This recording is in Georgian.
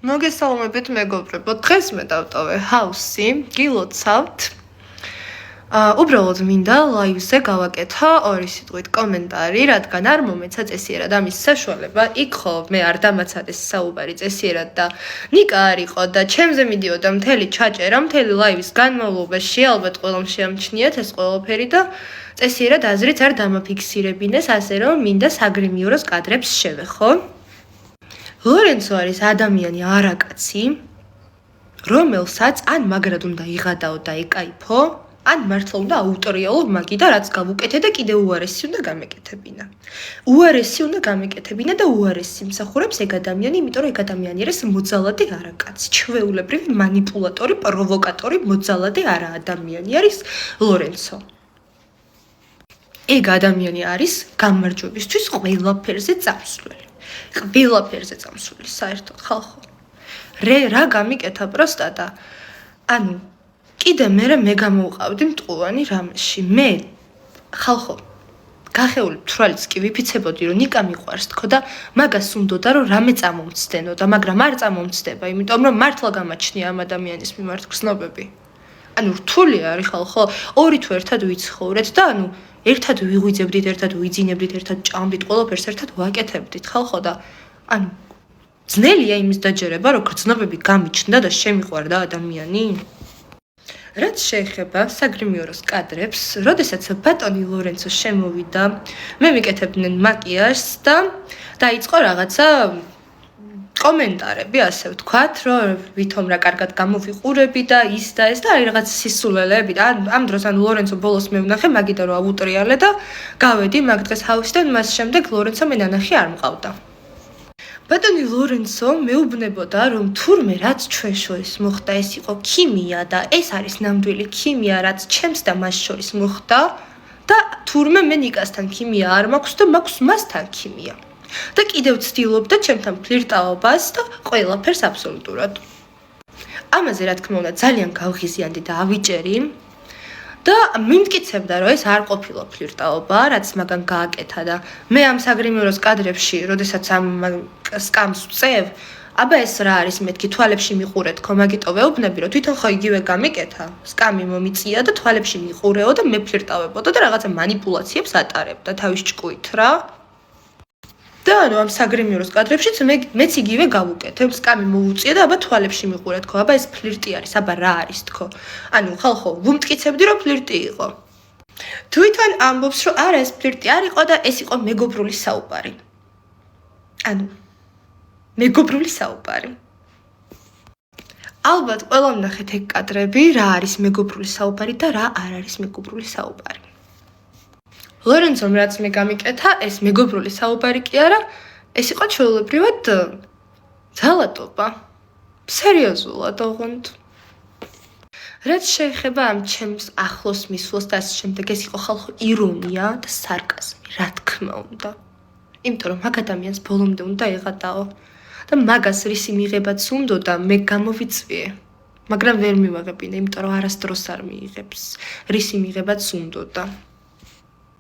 მოგესალმებით მეგობრებო, დღეს მე დავტოვე ჰაუსი, გილოცავთ. უბრალოდ მინდა ლაივზე გავაკეთა ორი სიტყვით კომენტარი, რადგან არ მომეცა წესიერად ამის საშუალება. იქ ხო მე არ დამაცადეს საუბარი წესიერად და ნიკა არ იყო და ჩემზე მიდიოდა მთელი ჩაჭერა, მთელი ლაივის განმავლობაში, ალბათ ყველამ შეამჩნიათ ეს ყველაფერი და წესიერად აზრიც არ დამაფიქსირებინეს, ასე რომ მინდა საგრიმიოროს კადრებს შევეხო. ლორენცო არის ადამიანი არაკაცი, რომელსაც ან მაგრად უნდა იღადაო და ეკაიფო, ან მართლა უნდა აუტორიალო მაგი და რაც გავუკეთე და კიდე უარესი უნდა გამეკეთებინა. უარესი უნდა გამეკეთებინა და უარესი მსახურებს ეგ ადამიანი, იმიტომ რომ ეგ ადამიანი არის მოძალადი არაკაცი, ჩვეულებრივი მანიპულატორი, პროვოკატორი, მოძალადი არა ადამიანი არის ლორენცო. ეგ ადამიანი არის გამარჯვებისთვის ყველაფერზე წამსვლელი. ყველაფერზე წამსვლელი საერთოდ ხალხო. რა გამიკეთა პროსტატა. ანუ კიდე მე გამოვყავდი მტყუანი რამეში. მე ხალხო გახეული თვალიც კი ვიფიცებოდი რომ ნიკა მიყვარს თქო და მაგას უნდოდა რომ რამე წამომცდენოდა, მაგრამ არ წამომცდება, იმიტომ რომ მართლა გამაჩნია ამ ადამიანის მიმართ გრძნობები. ანუ რთული არის ხალხო, ორი თუ ერთად ვიცხოვრეთ და ანუ ერთად ვიღვიძებდით, ერთად ვიძინებდით, ერთად ჭამდით, ყველაფერს ერთად ვაკეთებდით ხალხო და ანუ ძნელია იმის დაჯერება, რომ გრძნობები გამიჩნდა და შემიყვარდა ადამიანი. რაც შეეხება საგრიმიოროს კადრებს, როდესაც ბატონი ლორენცო შემოვიდა, მე მიკეთებდნენ მაკიაჟს და დაიწყო რაღაცა კომენტარები, ასე ვთქვათ, რომ ვითომ რა კარგად გამოვიყურები და ის და ეს და აი რაღაც სისულელეები და ამ დროს ანუ ლორენცო ბოლოს მე ვნახე მაგიდა რომ ავუტრიალე და გავედი მაგ დღეს ჰაუსიდან, მას შემდეგ ლორენცო მე ნანახი არ მყავდა. ბატონი ლორენცო მეუბნებოდა რომ თურმე რაც ჩვენ შორის მოხდა ეს იყო ქიმია და ეს არის ნამდვილი ქიმია რაც ჩემს და მას შორის მოხდა და თურმე მე ნიკასთან ქიმია არ მაქვს და მაქვს მასთან ქიმია. და კიდევ ვცდილობდა ჩემთან ფლირტაობას და ყველაფერს აბსოლუტურად. ამაზე რა თქმა უნდა ძალიან გავღიზიანდი და ავიჭერი და მიმტკიცებდა რომ ეს არ ყოფილა ფლირტაობა, რაც მაგან გააკეთა და მე ამ საგრიმიოროს კადრებში, როდესაც ამ სკამს ვწევ, აბა ეს რა არის მეთქი თვალებში მიყურეთქო, მაგიტო ვეუბნები რომ თვითონ ხო იგივე გამიკეთა, სკამი მომიწია და თვალებში მიყურეო და მე ფლირტავებოდა და რაღაცა манипуляციებს ატარებდა თავის ჭკუით რა. და ანუ ამ საგრიმიოროს კადრებშიც მეც იგივე გავუკეთებ, სკამი მოუწია და აბა თვალებში მიყურეთქო, აბა ეს ფლირტი არის, აბა რა არის თქო. ანუ ხალხო, ვუმტკიცებდი რომ ფლირტი იყო. თვითონ ამბობს რომ არა ეს ფლირტი არ იყო და ეს იყო მეგობრული საუბარი. ანუ მეგობრული საუბარი. ალბათ ყველამ ნახეთ ეგ კადრები, რა არის მეგობრული საუბარი და რა არ არის მეგობრული საუბარი. ლორენცომ რაც მე გამიკეთა, ეს მეგობრული საუბარი კი არა, ეს იყო ჩვეულებრივად ძალადობა. სერიოზულად ოღონდ. რაც შეეხება ამ ჩემს ახლოს მისვლას და ასე შემდეგ, ეს იყო ხალხო ირონია და სარკაზმი, რა თქმა უნდა. იმიტომ რომ მაგ ადამიანს ბოლომდე უნდა ეღადაო და მაგას რისი მიღებაც უნდოდა, მე გამოვიწვიე. მაგრამ ვერ მივაღებინე, იმიტომ რომ არასდროს არ მიიღებს. რისი მიღებაც უნდოდა.